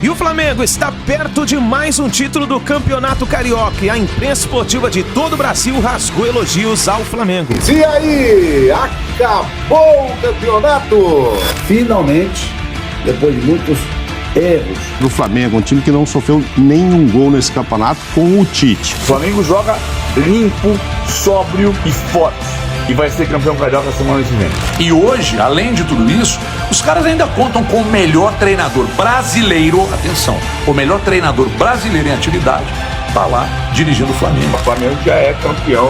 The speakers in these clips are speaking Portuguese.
E o Flamengo está perto de mais um título do Campeonato Carioca. E a imprensa esportiva de todo o Brasil rasgou elogios ao Flamengo. E aí, acabou o campeonato! Finalmente, depois de muitos erros. Do Flamengo, um time que não sofreu nenhum gol nesse campeonato com o Tite. O Flamengo joga limpo, sóbrio e forte. E vai ser campeão carioca semana que vem. E hoje, além de tudo isso, os caras ainda contam com o melhor treinador brasileiro, atenção, o melhor treinador brasileiro em atividade, tá lá dirigindo o Flamengo. O Flamengo já é campeão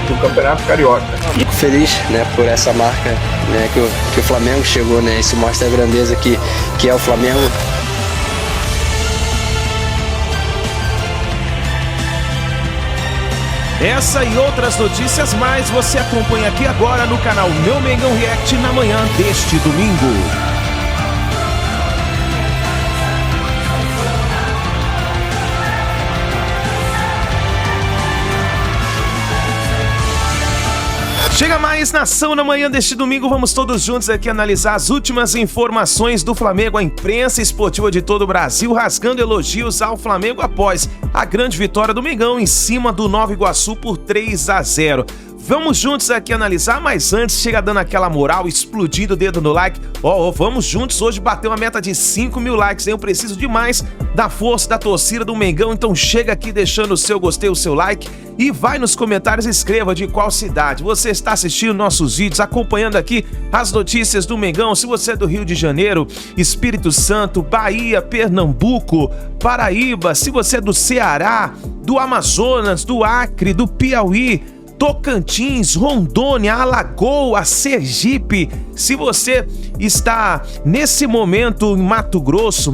do Campeonato Carioca. Fico feliz, né, por essa marca, né, que o Flamengo chegou, né? Isso mostra a grandeza que é o Flamengo. Essa e outras notícias mais você acompanha aqui agora no canal Meu Mengão React na manhã deste domingo. Chega mais nação na manhã deste domingo, vamos todos juntos aqui analisar as últimas informações do Flamengo. A imprensa esportiva de todo o Brasil rasgando elogios ao Flamengo após a grande vitória do Mengão em cima do Nova Iguaçu por 3-0. Vamos juntos aqui analisar, mas antes chega dando aquela moral, explodindo o dedo no like. Vamos juntos hoje bater uma meta de 5 mil likes, hein? Eu preciso demais da força da torcida do Mengão, então chega aqui deixando o seu gostei, o seu like e vai nos comentários, escreva de qual cidade você está assistindo nossos vídeos, acompanhando aqui as notícias do Mengão. Se você é do Rio de Janeiro, Espírito Santo, Bahia, Pernambuco, Paraíba, se você é do Ceará, do Amazonas, do Acre, do Piauí, Tocantins, Rondônia, Alagoas, Sergipe. Se você está nesse momento em Mato Grosso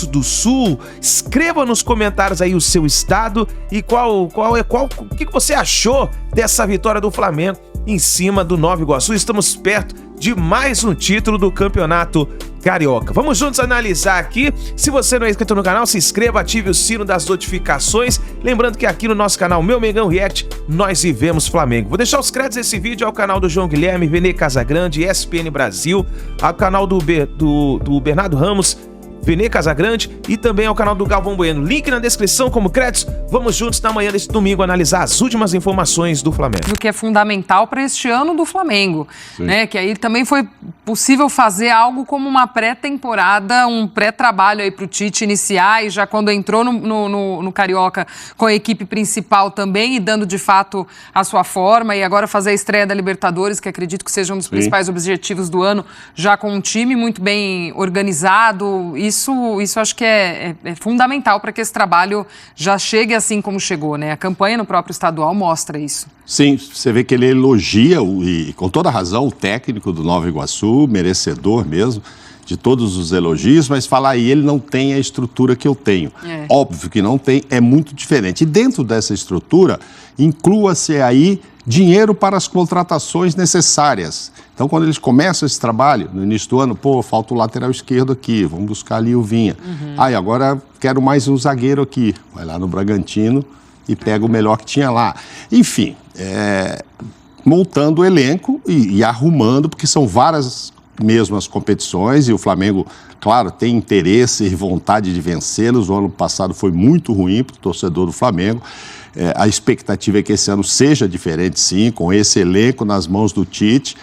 do Sul, escreva nos comentários aí o seu estado e o que você achou dessa vitória do Flamengo em cima do Nova Iguaçu. Estamos perto de mais um título do Campeonato Carioca. Vamos juntos analisar aqui. Se você não é inscrito no canal, se inscreva, ative o sino das notificações. Lembrando que aqui no nosso canal Meu Mengão React, nós vivemos Flamengo. Vou deixar os créditos desse vídeo ao canal do João Guilherme, Vene Casagrande, ESPN Brasil, ao canal do Bernardo Ramos, Vene Casagrande e também ao canal do Galvão Bueno. Link na descrição como créditos. Vamos juntos na manhã deste domingo analisar as últimas informações do Flamengo. O que é fundamental para este ano do Flamengo, né? Que aí também foi possível fazer algo como uma pré-temporada, um pré-trabalho aí para o Tite iniciar e já quando entrou no Carioca com a equipe principal também e dando de fato a sua forma e agora fazer a estreia da Libertadores, que acredito que seja um dos principais objetivos do ano, já com um time muito bem organizado. Isso acho que é fundamental para que esse trabalho já chegue assim como chegou, né? A campanha no próprio estadual mostra isso. Sim, você vê que ele elogia, e com toda razão, o técnico do Nova Iguaçu, merecedor mesmo de todos os elogios, mas fala aí, ele não tem a estrutura que eu tenho. Óbvio que não tem, é muito diferente. E dentro dessa estrutura, inclua-se aí dinheiro para as contratações necessárias. Então, quando eles começam esse trabalho, no início do ano, falta o lateral esquerdo aqui, vamos buscar ali o Vinha. E agora quero mais um zagueiro aqui. Vai lá no Bragantino e pega o melhor que tinha lá. Enfim, montando o elenco e arrumando, porque são várias mesmas competições e o Flamengo, claro, tem interesse e vontade de vencê-los. O ano passado foi muito ruim para o torcedor do Flamengo. A expectativa é que esse ano seja diferente, sim, com esse elenco nas mãos do Tite.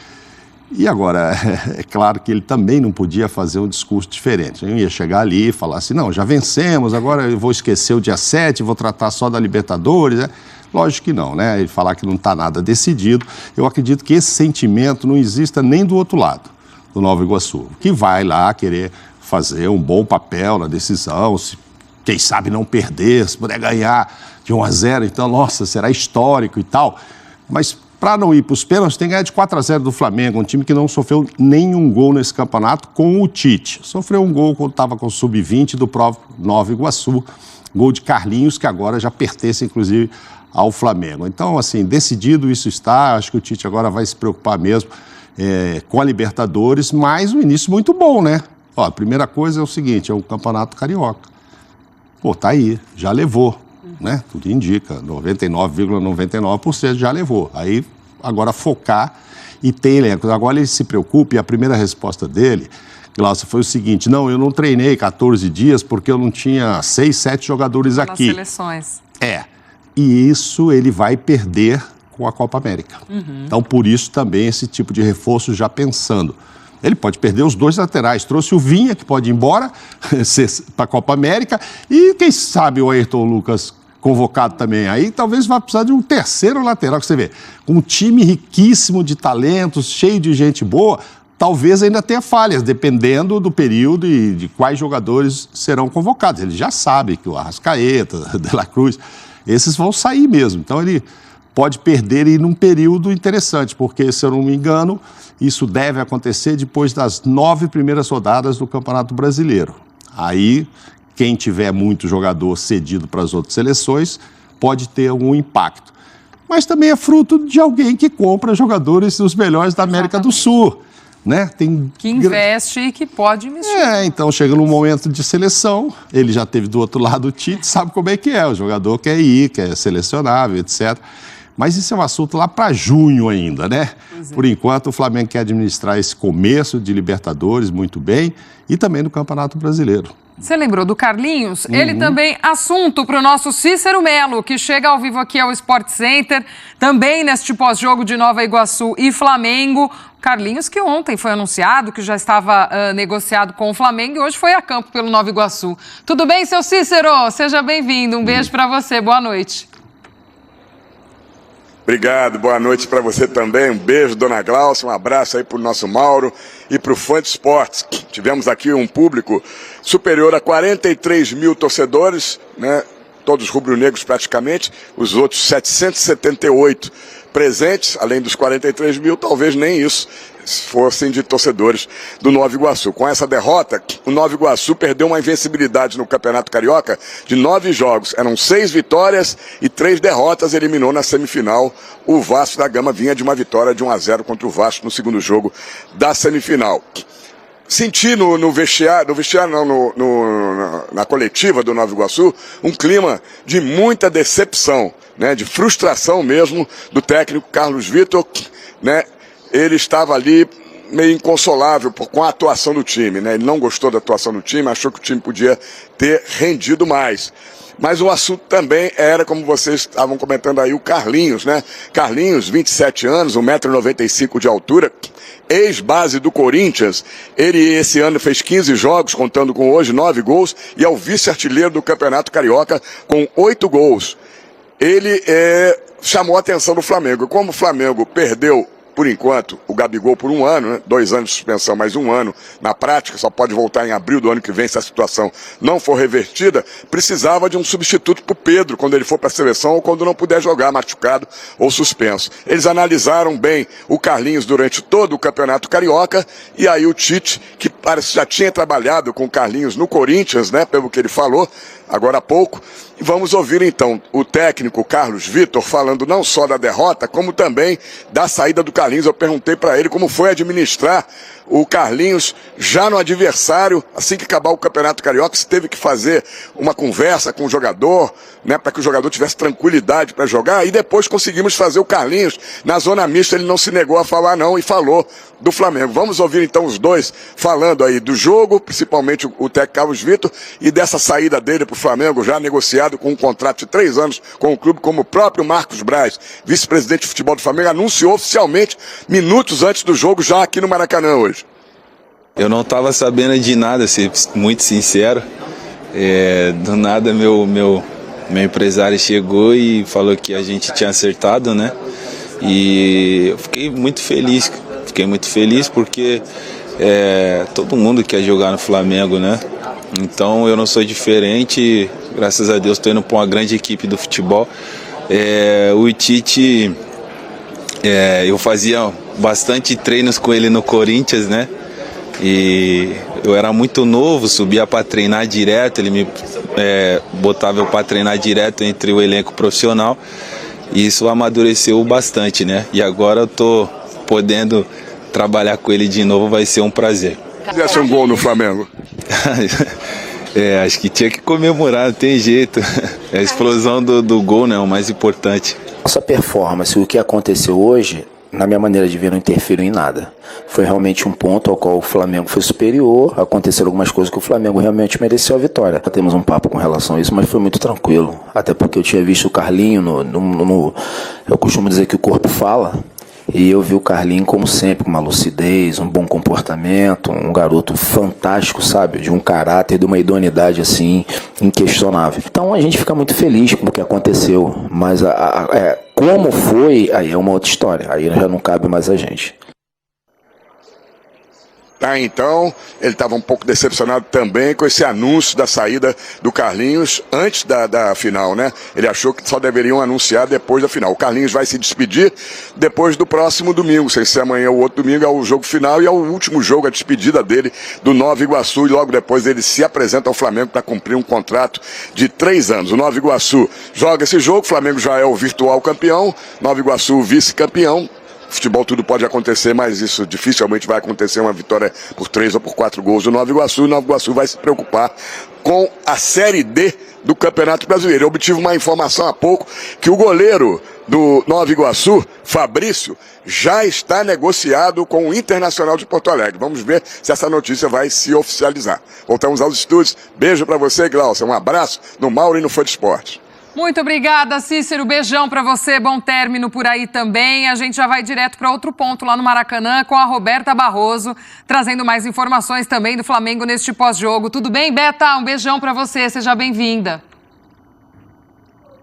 E agora, é claro que ele também não podia fazer um discurso diferente. Eu ia chegar ali e falar assim, não, já vencemos, agora eu vou esquecer o dia 7, vou tratar só da Libertadores, né? Lógico que não, né? Ele falar que não está nada decidido. Eu acredito que esse sentimento não exista nem do outro lado, do Nova Iguaçu, que vai lá querer fazer um bom papel na decisão, se, quem sabe não perder, se puder ganhar de 1-0, então, nossa, será histórico e tal. Mas para não ir para os pênaltis, tem que ganhar de 4-0 do Flamengo, um time que não sofreu nenhum gol nesse campeonato com o Tite. Sofreu um gol quando estava com o Sub-20 do próprio Nova Iguaçu, gol de Carlinhos, que agora já pertence, inclusive, ao Flamengo. Então, assim, decidido isso está, acho que o Tite agora vai se preocupar mesmo com a Libertadores, mas um início muito bom, né? Ó, a primeira coisa é o seguinte, é o Campeonato Carioca. Tá aí, já levou, né? Tudo indica, 99,99% já levou. Aí, agora focar e ter elenco. Agora ele se preocupa e a primeira resposta dele, Glaucia, foi o seguinte: não, eu não treinei 14 dias porque eu não tinha 6, 7 jogadores aqui. Nas seleções. E isso ele vai perder com a Copa América. Então, por isso também esse tipo de reforço já pensando. Ele pode perder os 2 laterais. Trouxe o Vinha, que pode ir embora para a Copa América, e quem sabe o Ayrton Lucas convocado também. Aí talvez vá precisar de um terceiro lateral, que você vê, com um time riquíssimo de talentos, cheio de gente boa, talvez ainda tenha falhas, dependendo do período e de quais jogadores serão convocados. Ele já sabe que o Arrascaeta, De La Cruz, esses vão sair mesmo. Então ele pode perder e num período interessante, porque, se eu não me engano, isso deve acontecer depois das 9 primeiras rodadas do Campeonato Brasileiro. Aí, quem tiver muito jogador cedido para as outras seleções pode ter algum impacto. Mas também é fruto de alguém que compra jogadores dos melhores da América do Sul, né? Que investe e que pode investir. Então chega num momento de seleção, ele já teve do outro lado o Tite, sabe como é que é, o jogador quer ir, quer selecionável, etc. Mas isso é um assunto lá para junho ainda, né? Por enquanto, o Flamengo quer administrar esse começo de Libertadores muito bem e também no Campeonato Brasileiro. Você lembrou do Carlinhos? Ele também assunto para o nosso Cícero Melo, que chega ao vivo aqui ao Sport Center, também neste pós-jogo de Nova Iguaçu e Flamengo. Carlinhos, que ontem foi anunciado, que já estava negociado com o Flamengo e hoje foi a campo pelo Nova Iguaçu. Tudo bem, seu Cícero? Seja bem-vindo. Um beijo para você. Boa noite. Obrigado, boa noite para você também. Um beijo, dona Glaucia, um abraço aí pro nosso Mauro e pro Fã de Esportes. Tivemos aqui um público superior a 43 mil torcedores, né? Todos rubro-negros praticamente, os outros 778 presentes, além dos 43 mil, talvez nem isso fossem de torcedores do Nova Iguaçu. Com essa derrota, o Nova Iguaçu perdeu uma invencibilidade no Campeonato Carioca de 9 jogos. Eram 6 vitórias e 3 derrotas, eliminou na semifinal. O Vasco da Gama vinha de uma vitória de 1-0 contra o Vasco no segundo jogo da semifinal. Senti no vestiário não, na coletiva do Nova Iguaçu, um clima de muita decepção, né, de frustração mesmo do técnico Carlos Vitor, né? Ele estava ali meio inconsolável com a atuação do time, né? Ele não gostou da atuação do time, achou que o time podia ter rendido mais. Mas o assunto também era, como vocês estavam comentando aí, o Carlinhos, né? Carlinhos, 27 anos, 1,95 m de altura, ex-base do Corinthians. Ele esse ano fez 15 jogos, contando com hoje 9 gols, e é o vice-artilheiro do Campeonato Carioca com 8 gols. Ele chamou a atenção do Flamengo. Como o Flamengo perdeu, por enquanto, o Gabigol por 1 ano, né? 2 anos de suspensão, mais 1 ano na prática, só pode voltar em abril do ano que vem se a situação não for revertida, precisava de um substituto para o Pedro quando ele for para a seleção ou quando não puder jogar machucado ou suspenso. Eles analisaram bem o Carlinhos durante todo o Campeonato Carioca e aí o Tite, que parece que já tinha trabalhado com o Carlinhos no Corinthians, né, pelo que ele falou agora há pouco. E vamos ouvir então o técnico Carlos Vitor falando não só da derrota, como também da saída do Carlinhos. Eu perguntei para ele como foi administrar o Carlinhos já no adversário, assim que acabar o Campeonato Carioca, se teve que fazer uma conversa com o jogador, né, para que o jogador tivesse tranquilidade para jogar, e depois conseguimos fazer o Carlinhos na zona mista. Ele não se negou a falar não e falou do Flamengo. Vamos ouvir então os dois falando aí do jogo, principalmente o técnico Carlos Vitor, e dessa saída dele para o Flamengo, já negociado com um contrato de 3 anos com o clube, como o próprio Marcos Braz, vice-presidente de futebol do Flamengo, anunciou oficialmente minutos antes do jogo, já aqui no Maracanã hoje. Eu não estava sabendo de nada, ser muito sincero. Do nada meu empresário chegou e falou que a gente tinha acertado, né? E eu fiquei muito feliz porque todo mundo quer jogar no Flamengo, né? Então eu não sou diferente, graças a Deus estou indo para uma grande equipe do futebol. O Tite, eu fazia bastante treinos com ele no Corinthians, né? E eu era muito novo, subia para treinar direto, ele me botava eu para treinar direto entre o elenco profissional, e isso amadureceu bastante, né? E agora eu tô podendo trabalhar com ele de novo, vai ser um prazer. Fizesse um gol no Flamengo? Acho que tinha que comemorar, não tem jeito. A explosão do gol, né, é o mais importante. Nossa performance, o que aconteceu hoje, na minha maneira de ver, não interferiu em nada. Foi realmente um ponto ao qual o Flamengo foi superior, aconteceram algumas coisas que o Flamengo realmente mereceu a vitória. Temos um papo com relação a isso, mas foi muito tranquilo, até porque eu tinha visto o Carlinho, eu costumo dizer que o corpo fala, e eu vi o Carlinho como sempre, com uma lucidez, um bom comportamento, um garoto fantástico, sabe, de um caráter, de uma idoneidade assim, inquestionável. Então a gente fica muito feliz com o que aconteceu, mas como foi, aí é uma outra história, aí já não cabe mais a gente. Tá, então, ele estava um pouco decepcionado também com esse anúncio da saída do Carlinhos antes da final, né? Ele achou que só deveriam anunciar depois da final. O Carlinhos vai se despedir depois do próximo domingo, sem ser amanhã ou outro domingo, é o jogo final e é o último jogo, a despedida dele do Nova Iguaçu, e logo depois ele se apresenta ao Flamengo para cumprir um contrato de 3 anos. O Nova Iguaçu joga esse jogo, o Flamengo já é o virtual campeão, Nova Iguaçu vice-campeão. Futebol tudo pode acontecer, mas isso dificilmente vai acontecer, uma vitória por 3 ou por 4 gols do Nova Iguaçu. E o Nova Iguaçu vai se preocupar com a Série D do Campeonato Brasileiro. Eu obtive uma informação há pouco que o goleiro do Nova Iguaçu, Fabrício, já está negociado com o Internacional de Porto Alegre. Vamos ver se essa notícia vai se oficializar. Voltamos aos estúdios. Beijo para você, Glaucia. Um abraço no Mauro e no Fã de Esportes. Muito obrigada, Cícero. Beijão para você, bom término por aí também. A gente já vai direto para outro ponto lá no Maracanã com a Roberta Barroso, trazendo mais informações também do Flamengo neste pós-jogo. Tudo bem, Beta? Um beijão para você, seja bem-vinda.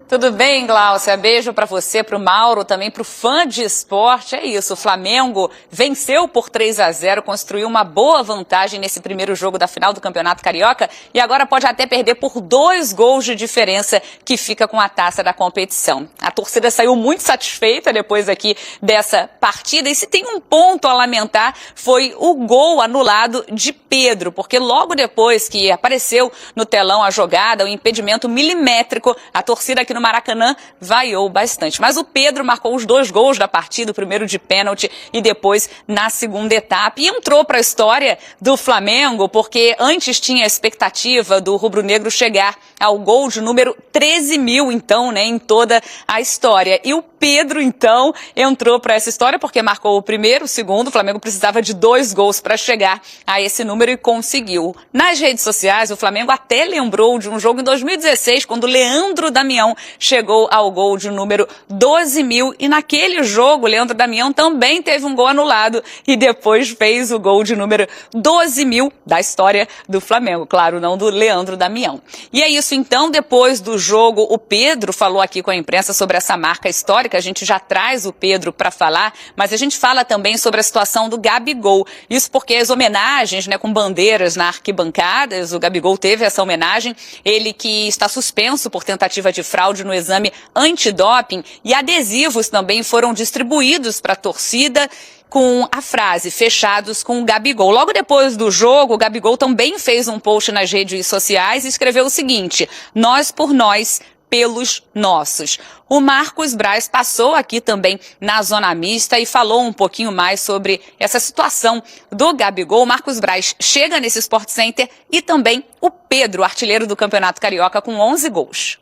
Tudo bem, Glaucia? Beijo para você, para o Mauro, também para o Fã de Esporte. É isso, o Flamengo venceu por 3-0, construiu uma boa vantagem nesse primeiro jogo da final do Campeonato Carioca e agora pode até perder por 2 gols de diferença, que fica com a taça da competição. A torcida saiu muito satisfeita depois aqui dessa partida e se tem um ponto a lamentar foi o gol anulado de Pedro, porque logo depois que apareceu no telão a jogada, o impedimento milimétrico, a torcida aqui no Maracanã vaiou bastante. Mas o Pedro marcou os 2 gols da partida, o primeiro de pênalti e depois na segunda etapa. E entrou para a história do Flamengo, porque antes tinha a expectativa do rubro-negro chegar ao gol de número 13.000, então, né, em toda a história. E o Pedro, então, entrou para essa história porque marcou o primeiro, o segundo. O Flamengo precisava de 2 gols para chegar a esse número e conseguiu. Nas redes sociais, o Flamengo até lembrou de um jogo em 2016, quando o Leandro Damião chegou ao gol de número 12.000 e naquele jogo, Leandro Damião também teve um gol anulado e depois fez o gol de número 12.000 da história do Flamengo, claro, não do Leandro Damião. E é isso então, depois do jogo, o Pedro falou aqui com a imprensa sobre essa marca histórica, a gente já traz o Pedro para falar, mas a gente fala também sobre a situação do Gabigol, isso porque as homenagens, né, com bandeiras na arquibancadas, o Gabigol teve essa homenagem, ele que está suspenso por tentativa de fraude no exame antidoping e adesivos também foram distribuídos para a torcida com a frase "fechados com o Gabigol". Logo depois do jogo, o Gabigol também fez um post nas redes sociais e escreveu o seguinte: "Nós por nós, pelos nossos". O Marcos Braz passou aqui também na Zona Mista e falou um pouquinho mais sobre essa situação do Gabigol. O Marcos Braz chega nesse Sport Center e também o Pedro, artilheiro do Campeonato Carioca, com 11 gols.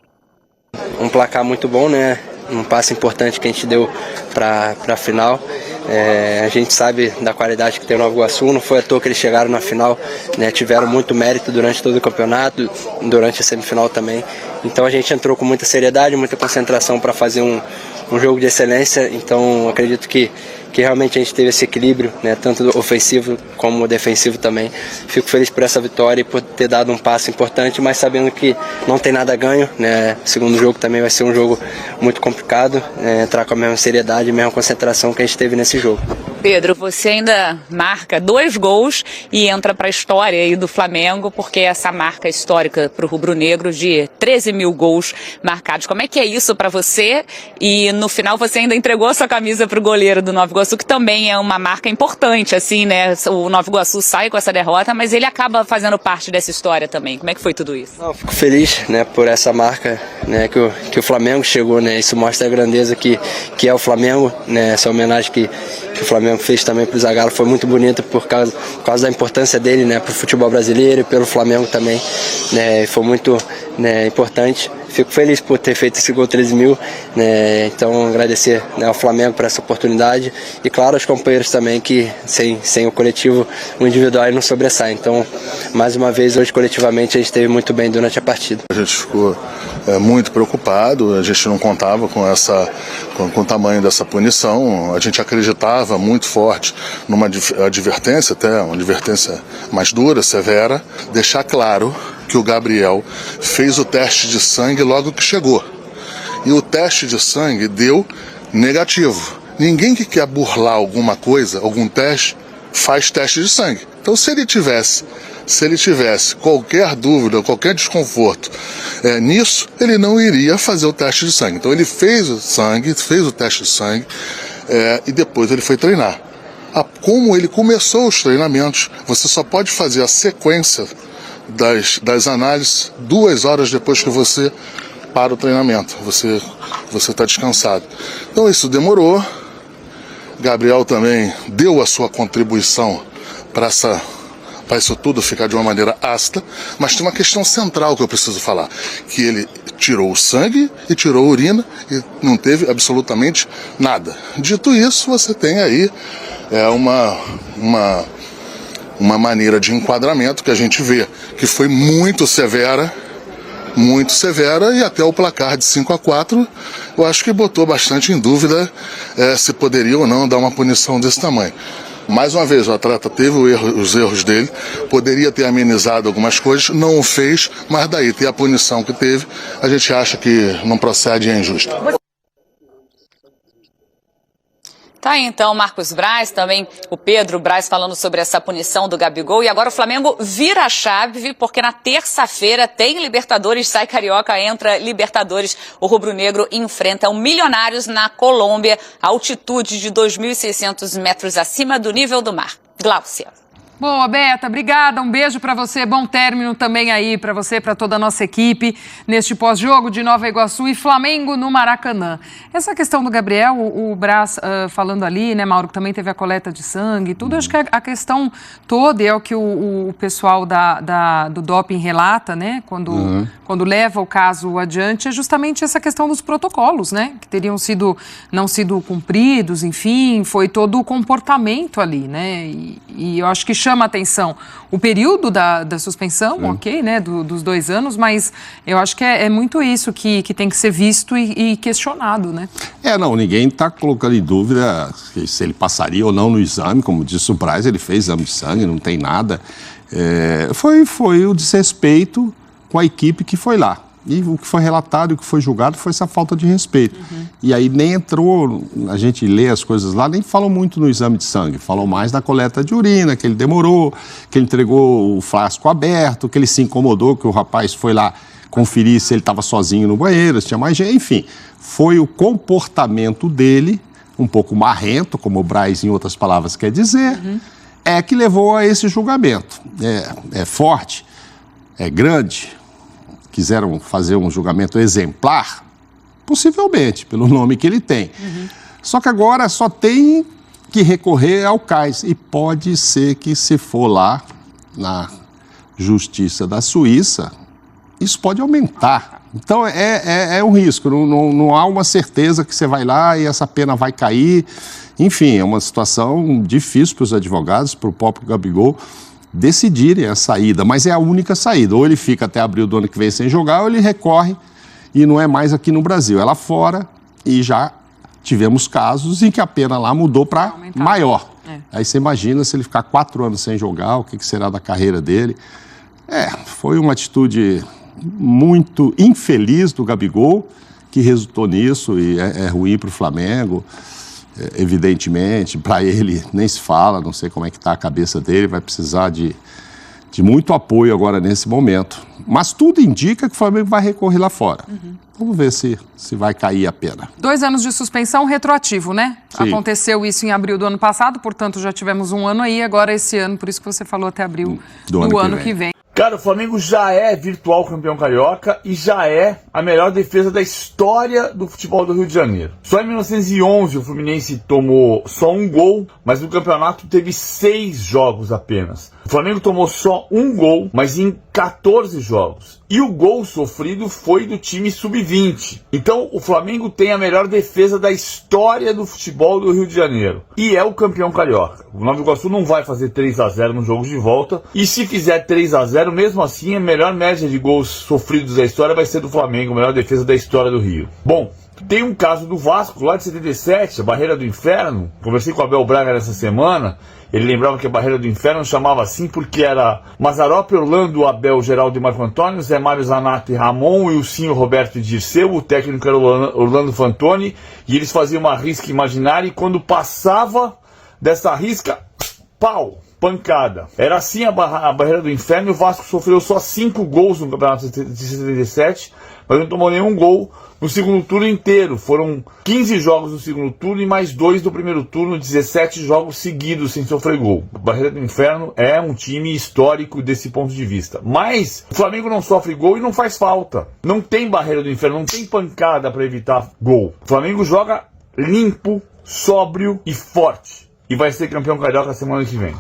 Um placar muito bom, né? Um passe importante que a gente deu para a final. A gente sabe da qualidade que tem o Nova Iguaçu, não foi à toa que eles chegaram na final, né? Tiveram muito mérito durante todo o campeonato, durante a semifinal também. Então a gente entrou com muita seriedade, muita concentração para fazer um jogo de excelência. Então acredito que realmente a gente teve esse equilíbrio, né, tanto ofensivo como defensivo também. Fico feliz por essa vitória e por ter dado um passo importante, mas sabendo que não tem nada ganho, né. O segundo jogo também vai ser um jogo muito complicado, entrar com a mesma seriedade, a mesma concentração que a gente teve nesse jogo. Pedro, você ainda marca 2 gols e entra para a história aí do Flamengo, porque essa marca histórica para o rubro-negro de 13.000 gols marcados. Como é que é isso para você? E no final você ainda entregou a sua camisa para o goleiro do Nova Iguaçu, que também é uma marca importante, assim, né? O Nova Iguaçu sai com essa derrota, mas ele acaba fazendo parte dessa história também. Como é que foi tudo isso? Não, fico feliz, né, por essa marca, né, que o Flamengo chegou, né? Isso mostra a grandeza que é o Flamengo, né? Essa homenagem que o Flamengo fez também para o Zagallo foi muito bonita por causa da importância dele, né, para o futebol brasileiro e pelo Flamengo também, né, foi muito, né, importante. fico feliz por ter feito esse gol 13.000, né? Então agradecer, né, ao Flamengo por essa oportunidade e claro aos companheiros também que sem o coletivo, o individual não sobressai. Então mais uma vez hoje coletivamente a gente esteve muito bem durante a partida. A gente ficou muito preocupado, a gente não contava com o tamanho dessa punição, a gente acreditava muito forte numa advertência, até uma advertência mais dura, severa, deixar claro que o Gabriel fez o teste de sangue logo que chegou. E o teste de sangue deu negativo. Ninguém que quer burlar alguma coisa, algum teste, faz teste de sangue. Então se ele tivesse qualquer dúvida, qualquer desconforto nisso, ele não iria fazer o teste de sangue. Então ele fez o teste de sangue e depois ele foi treinar. Como ele começou os treinamentos, você só pode fazer a sequência das análises 2 horas depois que você para o treinamento. Você está descansado. Então isso demorou. Gabriel também deu a sua contribuição para isso tudo ficar de uma maneira ácida, mas tem uma questão central que eu preciso falar, que ele tirou o sangue e tirou a urina e não teve absolutamente nada. Dito isso, você tem aí uma maneira de enquadramento que a gente vê, que foi muito severa, e até o placar de 5-4, eu acho que botou bastante em dúvida se poderia ou não dar uma punição desse tamanho. Mais uma vez, o atleta teve os erros dele, poderia ter amenizado algumas coisas, não o fez, mas daí ter a punição que teve, a gente acha que não procede e é injusto. Tá aí então o Marcos Braz, também o Pedro Braz falando sobre essa punição do Gabigol. E agora o Flamengo vira a chave, porque na terça-feira tem Libertadores, sai Carioca, entra Libertadores. O rubro-negro enfrenta o Milionários na Colômbia, a altitude de 2.600 metros acima do nível do mar. Gláucia. Boa, Beta, obrigada, um beijo para você, bom término também aí para você, para toda a nossa equipe neste pós-jogo de Nova Iguaçu e Flamengo no Maracanã. Essa questão do Gabriel, o Braz falando ali, né, Mauro, que também teve a coleta de sangue e tudo, acho que a questão toda, e é o que o pessoal do doping relata, né, quando leva o caso adiante, é justamente essa questão dos protocolos, né, que teriam não sido cumpridos, enfim, foi todo o comportamento ali, né, e eu acho que chama a atenção o período da suspensão, ok, né, dos 2 anos, mas eu acho que é muito isso que tem que ser visto e questionado, né? Ninguém está colocando em dúvida se ele passaria ou não no exame, como disse o Braz, ele fez exame de sangue, não tem nada. Foi o desrespeito com a equipe que foi lá. E o que foi relatado e o que foi julgado foi essa falta de respeito. E aí nem entrou, a gente lê as coisas lá, nem falou muito no exame de sangue, falou mais na coleta de urina, que ele demorou, que ele entregou o frasco aberto, que ele se incomodou, que o rapaz foi lá conferir se ele estava sozinho no banheiro, se tinha mais gente, enfim. Foi o comportamento dele, um pouco marrento, como o Braz, em outras palavras, quer dizer, que levou a esse julgamento. É forte, é grande. Quiseram fazer um julgamento exemplar, possivelmente, pelo nome que ele tem. Só que agora só tem que recorrer ao CAIS. E pode ser que, se for lá na Justiça da Suíça, isso pode aumentar. Então é um risco, não há uma certeza que você vai lá e essa pena vai cair. Enfim, é uma situação difícil para os advogados, para o próprio Gabigol decidirem a saída, mas é a única saída. Ou ele fica até abril do ano que vem sem jogar, ou ele recorre e não é mais aqui no Brasil, é lá fora, e já tivemos casos em que a pena lá mudou para maior. Aí você imagina se ele ficar 4 anos sem jogar, o que será da carreira dele. Foi uma atitude muito infeliz do Gabigol, que resultou nisso, e é ruim para o Flamengo. Evidentemente, para ele nem se fala, não sei como é que está a cabeça dele, vai precisar de muito apoio agora nesse momento. Mas tudo indica que o Flamengo vai recorrer lá fora. Vamos ver se vai cair a pena. 2 anos de suspensão retroativo, né? Sim. Aconteceu isso em abril do ano passado, portanto já tivemos 1 ano aí, agora esse ano, por isso que você falou até abril do ano que vem. Cara, o Flamengo já é virtual campeão carioca e já é a melhor defesa da história do futebol do Rio de Janeiro. Só em 1911 o Fluminense tomou só 1 gol, mas no campeonato teve 6 jogos apenas. O Flamengo tomou só 1 gol, mas em 14 jogos. E o gol sofrido foi do time sub-20. Então o Flamengo tem a melhor defesa da história do futebol do Rio de Janeiro. E é o campeão carioca. O Nova Iguaçu não vai fazer 3-0 no jogo de volta. E se fizer 3-0, mesmo assim, a melhor média de gols sofridos da história vai ser do Flamengo, a melhor defesa da história do Rio. Bom, tem um caso do Vasco, lá de 77, a Barreira do Inferno. Conversei com o Abel Braga nessa semana. Ele lembrava que a Barreira do Inferno chamava assim porque era Mazzaropi, Orlando, Abel, Geraldo e Marco Antônio, Zé Mário, Zanato e Ramon, Wilsinho, Roberto e Dirceu. O técnico era Orlando Fantoni. E eles faziam uma risca imaginária e quando passava dessa risca, pau! Pancada. Era assim a Barreira do Inferno e o Vasco sofreu só 5 gols no campeonato de 77, mas não tomou nenhum gol no segundo turno inteiro. Foram 15 jogos no segundo turno e mais 2 do primeiro turno, 17 jogos seguidos sem sofrer gol. A Barreira do Inferno é um time histórico desse ponto de vista. Mas o Flamengo não sofre gol e não faz falta. Não tem Barreira do Inferno, não tem pancada para evitar gol. O Flamengo joga limpo, sóbrio e forte. E vai ser campeão carioca semana que vem.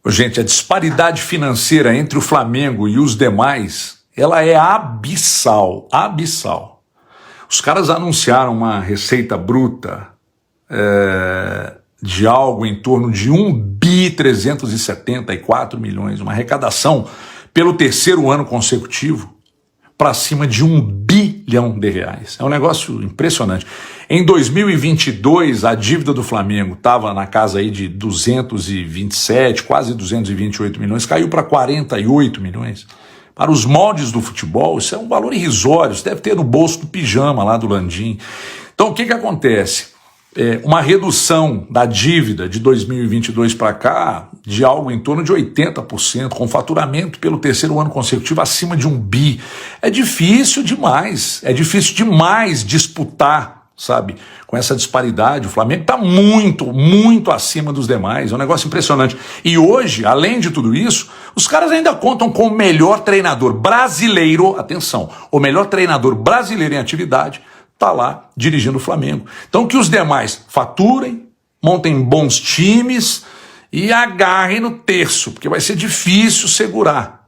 Gente, a disparidade financeira entre o Flamengo e os demais, ela é abissal, abissal. Os caras anunciaram uma receita bruta de algo em torno de 1.374 bilhões, uma arrecadação pelo terceiro ano consecutivo para cima de R$1 bilhão. É um negócio impressionante. Em 2022, a dívida do Flamengo estava na casa aí de 227, quase 228 milhões, caiu para 48 milhões. Para os moldes do futebol, isso é um valor irrisório, isso deve ter no bolso do pijama lá do Landim. Então, o que acontece? Uma redução da dívida de 2022 para cá de algo em torno de 80%, com faturamento pelo terceiro ano consecutivo acima de 1 bi. É difícil demais disputar, sabe, com essa disparidade. O Flamengo está muito, muito acima dos demais, é um negócio impressionante. E hoje, além de tudo isso, os caras ainda contam com o melhor treinador brasileiro, atenção, o melhor treinador brasileiro em atividade, está lá dirigindo o Flamengo. Então que os demais faturem, montem bons times e agarrem no terço, porque vai ser difícil segurar.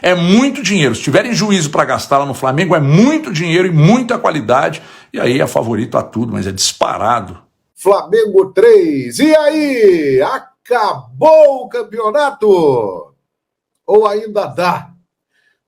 É muito dinheiro. Se tiverem juízo para gastar lá no Flamengo, é muito dinheiro e muita qualidade. E aí é favorito a tudo, mas é disparado. Flamengo 3. E aí? Acabou o campeonato? Ou ainda dá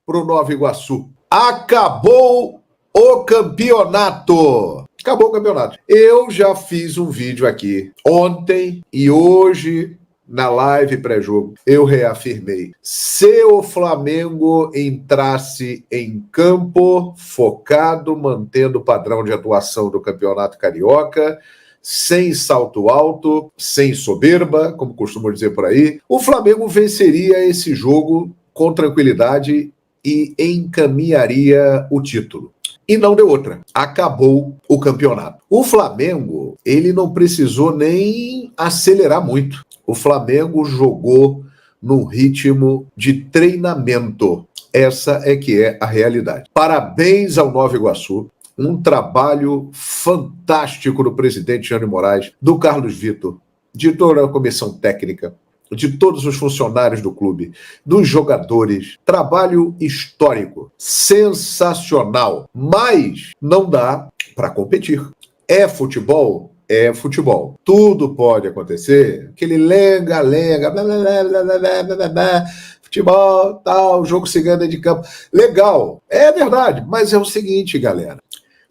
para o Nova Iguaçu? Acabou o campeonato. Acabou o campeonato. Eu já fiz um vídeo aqui ontem e hoje na live pré-jogo. Eu reafirmei. Se o Flamengo entrasse em campo focado, mantendo o padrão de atuação do Campeonato Carioca, sem salto alto, sem soberba, como costumam dizer por aí, o Flamengo venceria esse jogo com tranquilidade e encaminharia o título. E não deu outra. Acabou o campeonato. O Flamengo, ele não precisou nem acelerar muito. O Flamengo jogou num ritmo de treinamento. Essa é que é a realidade. Parabéns ao Nova Iguaçu. Um trabalho fantástico do presidente Jânio Moraes, do Carlos Vitor, de toda a comissão técnica, de todos os funcionários do clube, dos jogadores. Trabalho histórico, sensacional, mas não dá para competir. É futebol? É futebol. Tudo pode acontecer. Aquele lenga-lenga, blá, blá, blá, blá, blá, blá, blá, futebol, tal, jogo se ganha dentro de campo. Legal, é verdade, mas é o seguinte, galera.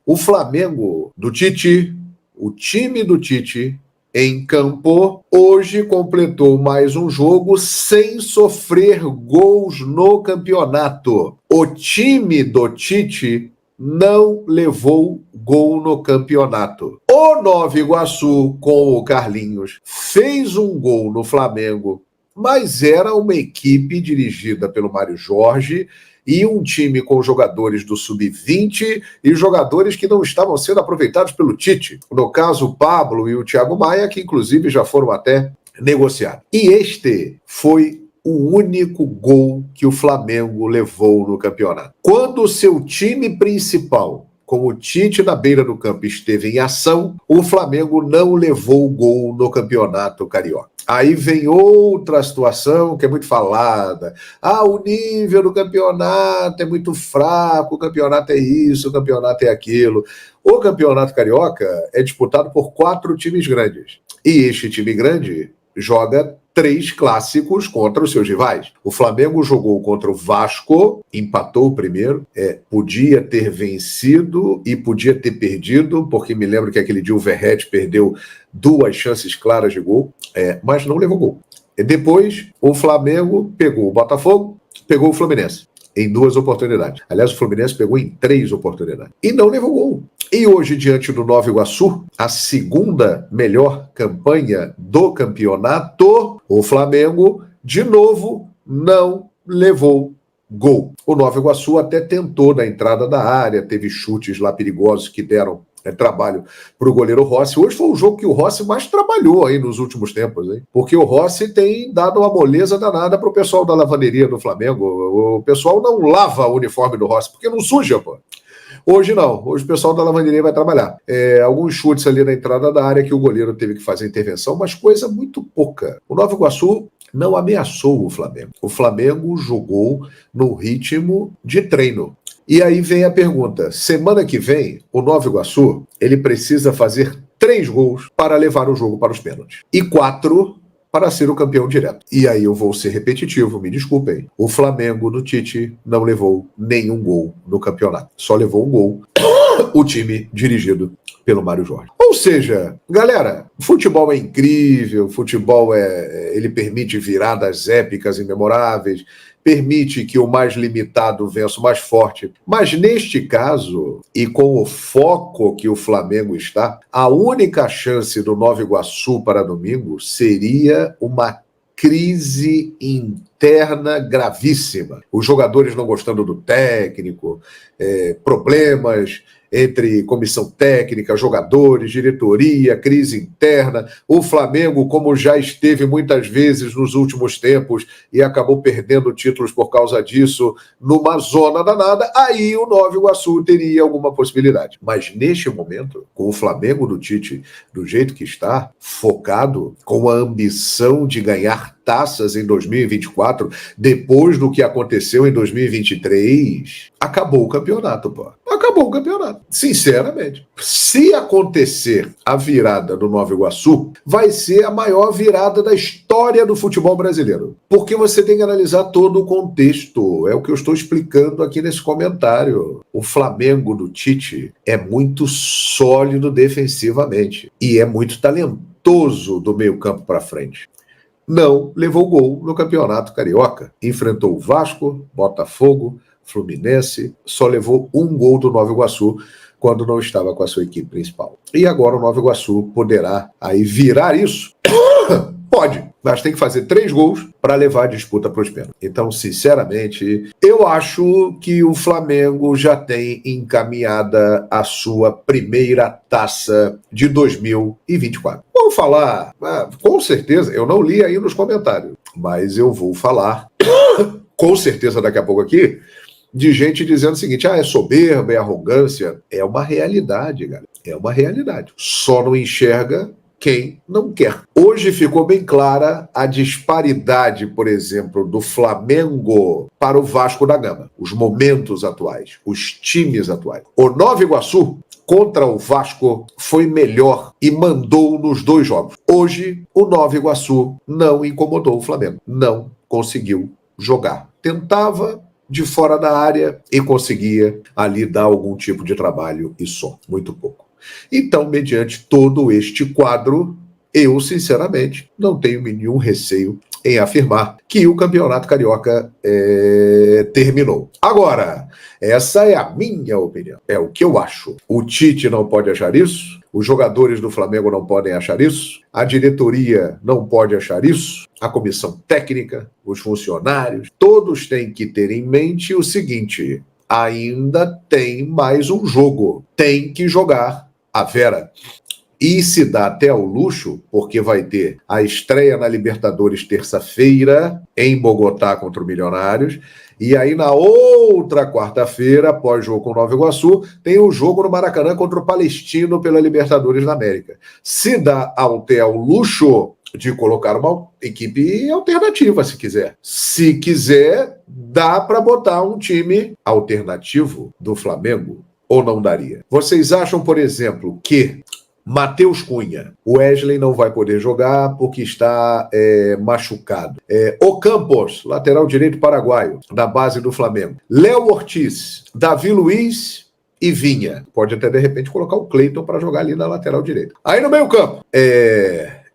O Flamengo do Tite, o time do Tite, em campo, hoje completou mais um jogo sem sofrer gols no campeonato. O time do Tite não levou gol no campeonato. O Nova Iguaçu, com o Carlinhos, fez um gol no Flamengo, mas era uma equipe dirigida pelo Mário Jorge e um time com jogadores do Sub-20 e jogadores que não estavam sendo aproveitados pelo Tite. No caso, o Pablo e o Thiago Maia, que inclusive já foram até negociados. E este foi o único gol que o Flamengo levou no campeonato. Quando o seu time principal, com o Tite na beira do campo, esteve em ação, o Flamengo não levou gol no campeonato carioca. Aí vem outra situação que é muito falada. O nível do campeonato é muito fraco, o campeonato é isso, o campeonato é aquilo. O campeonato carioca é disputado por 4 times grandes. E este time grande joga 3 clássicos contra os seus rivais. O Flamengo jogou contra o Vasco, empatou o primeiro, podia ter vencido e podia ter perdido, porque me lembro que aquele dia o Verratti perdeu 2 chances claras de gol, mas não levou gol. E depois o Flamengo pegou o Botafogo, pegou o Fluminense em 2 oportunidades. Aliás, o Fluminense pegou em 3 oportunidades e não levou gol. E hoje, diante do Nova Iguaçu, a segunda melhor campanha do campeonato, o Flamengo, de novo, não levou gol. O Nova Iguaçu até tentou na entrada da área, teve chutes lá perigosos que deram trabalho para o goleiro Rossi. Hoje foi o jogo que o Rossi mais trabalhou aí nos últimos tempos, hein? Porque o Rossi tem dado uma moleza danada para o pessoal da lavanderia do Flamengo. O pessoal não lava o uniforme do Rossi, porque não suja, pô. Hoje não, hoje o pessoal da lavanderia vai trabalhar. Alguns chutes ali na entrada da área que o goleiro teve que fazer intervenção, mas coisa muito pouca. O Nova Iguaçu não ameaçou o Flamengo. O Flamengo jogou no ritmo de treino. E aí vem a pergunta, semana que vem, o Nova Iguaçu, ele precisa fazer 3 gols para levar o jogo para os pênaltis. E 4 para ser o campeão direto. E aí eu vou ser repetitivo, me desculpem. O Flamengo no Tite não levou nenhum gol no campeonato. Só levou um gol o time dirigido pelo Mário Jorge. Ou seja, galera, futebol é incrível, futebol ele permite viradas épicas e memoráveis, permite que o mais limitado vença o mais forte. Mas neste caso, e com o foco que o Flamengo está, a única chance do Nova Iguaçu para domingo seria uma crise interna gravíssima. Os jogadores não gostando do técnico, problemas entre comissão técnica, jogadores, diretoria, crise interna. O Flamengo, como já esteve muitas vezes nos últimos tempos e acabou perdendo títulos por causa disso, numa zona danada, aí o Nova Iguaçu teria alguma possibilidade. Mas neste momento, com o Flamengo do Tite do jeito que está, focado, com a ambição de ganhar taças em 2024, depois do que aconteceu em 2023, acabou o campeonato, pô. Acabou o campeonato. Sinceramente. Se acontecer a virada do Nova Iguaçu, vai ser a maior virada da história do futebol brasileiro. Porque você tem que analisar todo o contexto. É o que eu estou explicando aqui nesse comentário. O Flamengo do Tite é muito sólido defensivamente. E é muito talentoso do meio-campo para frente. Não levou gol no Campeonato Carioca. Enfrentou o Vasco, Botafogo, Fluminense, só levou um gol do Nova Iguaçu quando não estava com a sua equipe principal. E agora o Nova Iguaçu poderá aí virar isso? Pode, mas tem que fazer 3 gols para levar a disputa para os pênaltis. Então, sinceramente, eu acho que o Flamengo já tem encaminhada a sua primeira taça de 2024. Vamos falar, com certeza, eu não li aí nos comentários, mas eu vou falar, com certeza daqui a pouco aqui, de gente dizendo o seguinte, é soberba, é arrogância. É uma realidade, galera. É uma realidade. Só não enxerga quem não quer. Hoje ficou bem clara a disparidade, por exemplo, do Flamengo para o Vasco da Gama. Os momentos atuais, os times atuais. O Nova Iguaçu contra o Vasco foi melhor e mandou nos 2 jogos. Hoje, o Nova Iguaçu não incomodou o Flamengo. Não conseguiu jogar. Tentava de fora da área e conseguia ali dar algum tipo de trabalho e só. Muito pouco. Então, mediante todo este quadro, eu, sinceramente, não tenho nenhum receio em afirmar que o Campeonato Carioca terminou. Agora, essa é a minha opinião. É o que eu acho. O Tite não pode achar isso, os jogadores do Flamengo não podem achar isso, a diretoria não pode achar isso, a comissão técnica, os funcionários, todos têm que ter em mente o seguinte: ainda tem mais um jogo, tem que jogar a Vera. E se dá até ao luxo, porque vai ter a estreia na Libertadores terça-feira, em Bogotá contra o Milionários, e aí na outra quarta-feira, após jogo com o Nova Iguaçu, tem o jogo no Maracanã contra o Palestino pela Libertadores da América. Se dá até ao luxo de colocar uma equipe alternativa, se quiser. Se quiser, dá para botar um time alternativo do Flamengo, ou não daria? Vocês acham, por exemplo, que Matheus Cunha, o Wesley não vai poder jogar porque está machucado. Ocampos, lateral direito paraguaio, da base do Flamengo. Léo Ortiz, Davi Luiz e Vinha. Pode até, de repente, colocar o Cleiton para jogar ali na lateral direita. Aí no meio campo,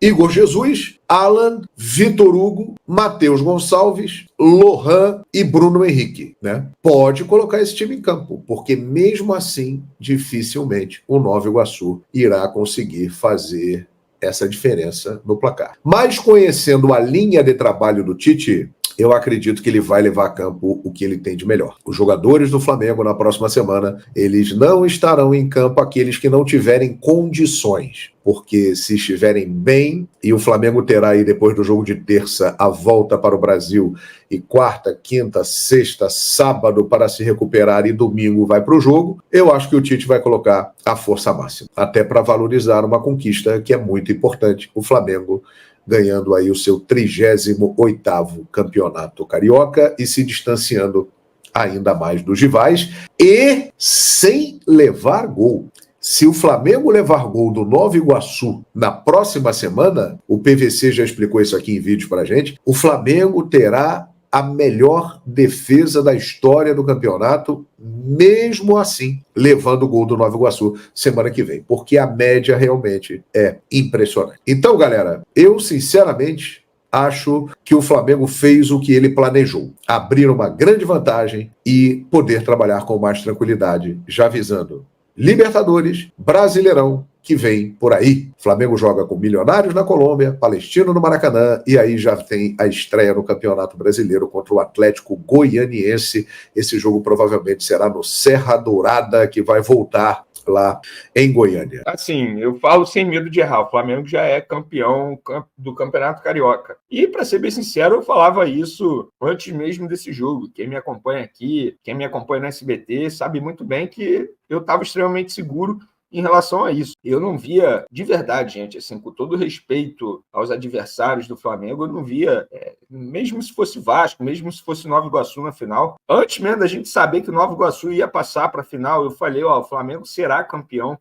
Igor Jesus, Alan, Vitor Hugo, Matheus Gonçalves, Lohan e Bruno Henrique, né? Pode colocar esse time em campo, porque mesmo assim, dificilmente o Nova Iguaçu irá conseguir fazer essa diferença no placar. Mas conhecendo a linha de trabalho do Tite, eu acredito que ele vai levar a campo o que ele tem de melhor. Os jogadores do Flamengo na próxima semana, eles não estarão em campo aqueles que não tiverem condições, porque se estiverem bem, e o Flamengo terá aí depois do jogo de terça a volta para o Brasil, e quarta, quinta, sexta, sábado para se recuperar e domingo vai para o jogo, eu acho que o Tite vai colocar a força máxima, até para valorizar uma conquista que é muito importante, o Flamengo ganhando aí o seu 38º campeonato carioca e se distanciando ainda mais dos rivais e sem levar gol. Se o Flamengo levar gol do Nova Iguaçu na próxima semana, o PVC já explicou isso aqui em vídeo pra gente, o Flamengo terá a melhor defesa da história do campeonato, mesmo assim, levando o gol do Nova Iguaçu semana que vem, porque a média realmente é impressionante. Então, galera, eu sinceramente acho que o Flamengo fez o que ele planejou, abrir uma grande vantagem e poder trabalhar com mais tranquilidade, já visando Libertadores, Brasileirão, que vem por aí. O Flamengo joga com Milionários na Colômbia, Palestino no Maracanã, e aí já tem a estreia no Campeonato Brasileiro contra o Atlético Goianiense. Esse jogo provavelmente será no Serra Dourada, que vai voltar lá em Goiânia. Assim, eu falo sem medo de errar, o Flamengo já é campeão do Campeonato Carioca. E, para ser bem sincero, eu falava isso antes mesmo desse jogo. Quem me acompanha aqui, quem me acompanha no SBT, sabe muito bem que eu estava extremamente seguro em relação a isso. Eu não via, de verdade, gente, assim, com todo respeito aos adversários do Flamengo, eu não via, mesmo se fosse Vasco, mesmo se fosse Nova Iguaçu na final, antes mesmo da gente saber que o Nova Iguaçu ia passar para a final, eu falei, o Flamengo será campeão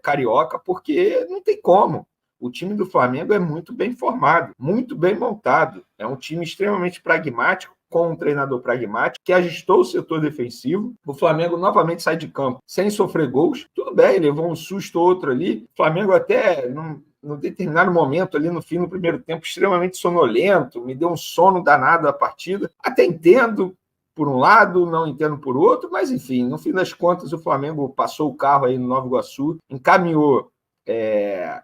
carioca, porque não tem como. O time do Flamengo é muito bem formado, muito bem montado. É um time extremamente pragmático, com um treinador pragmático, que ajustou o setor defensivo. O Flamengo novamente sai de campo sem sofrer gols. Tudo bem, levou um susto ou outro ali. O Flamengo até, num determinado momento ali no fim do primeiro tempo, extremamente sonolento, me deu um sono danado a partida. Até entendo por um lado, não entendo por outro, mas enfim, no fim das contas o Flamengo passou o carro aí no Nova Iguaçu, encaminhou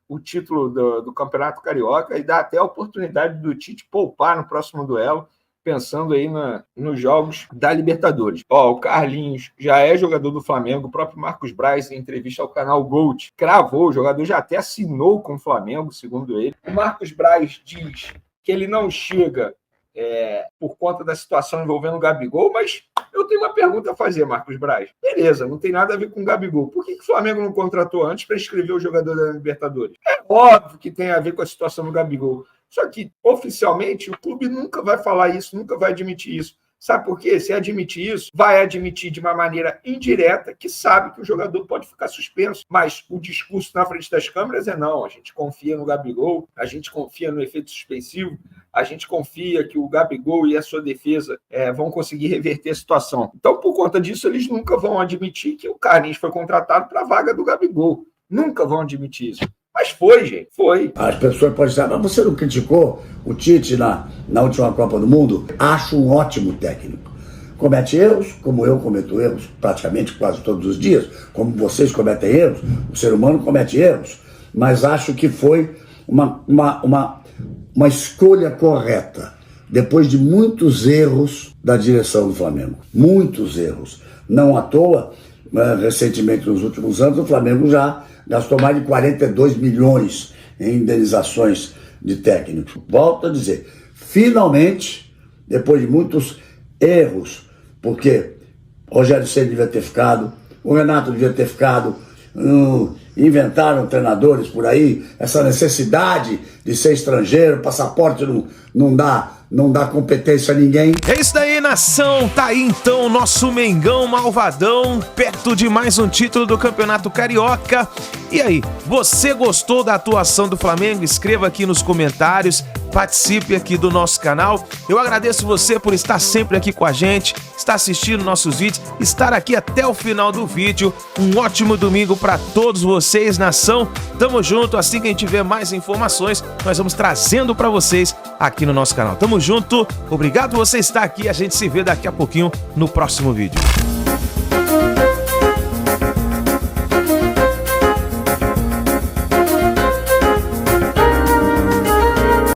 o título do Campeonato Carioca e dá até a oportunidade do Tite poupar no próximo duelo, pensando aí nos jogos da Libertadores. O Carlinhos já é jogador do Flamengo, o próprio Marcos Braz, em entrevista ao canal Gold, cravou, o jogador já até assinou com o Flamengo, segundo ele. O Marcos Braz diz que ele não chega por conta da situação envolvendo o Gabigol, mas eu tenho uma pergunta a fazer, Marcos Braz. Beleza, não tem nada a ver com o Gabigol. Por que o Flamengo não contratou antes para inscrever o jogador da Libertadores? É óbvio que tem a ver com a situação do Gabigol. Só que, oficialmente, o clube nunca vai falar isso, nunca vai admitir isso. Sabe por quê? Se admitir isso, vai admitir de uma maneira indireta que sabe que o jogador pode ficar suspenso. Mas o discurso na frente das câmeras é não, a gente confia no Gabigol, a gente confia no efeito suspensivo, a gente confia que o Gabigol e a sua defesa vão conseguir reverter a situação. Então, por conta disso, eles nunca vão admitir que o Carlinhos foi contratado para a vaga do Gabigol. Nunca vão admitir isso. Mas foi, gente, foi. As pessoas podem dizer, mas você não criticou o Tite na última Copa do Mundo? Acho um ótimo técnico. Comete erros, como eu cometo erros praticamente quase todos os dias, como vocês cometem erros, o ser humano comete erros, mas acho que foi uma escolha correta, depois de muitos erros da direção do Flamengo. Muitos erros. Não à toa, recentemente, nos últimos anos, o Flamengo já gastou mais de 42 milhões em indenizações de técnicos. Volto a dizer, finalmente, depois de muitos erros, porque Rogério Ceni devia ter ficado, o Renato devia ter ficado, inventaram treinadores por aí, essa necessidade de ser estrangeiro, passaporte não dá competência a ninguém. É isso daí, nação. Tá aí então o nosso Mengão malvadão, perto de mais um título do Campeonato Carioca. E aí, você gostou da atuação do Flamengo? Escreva aqui nos comentários, participe aqui do nosso canal. Eu agradeço você por estar sempre aqui com a gente, estar assistindo nossos vídeos, estar aqui até o final do vídeo. Um ótimo domingo para todos vocês, nação. Tamo junto, assim que a gente tiver mais informações, nós vamos trazendo para vocês aqui no nosso canal. Tamo junto, obrigado por você estar aqui, a gente se vê daqui a pouquinho no próximo vídeo.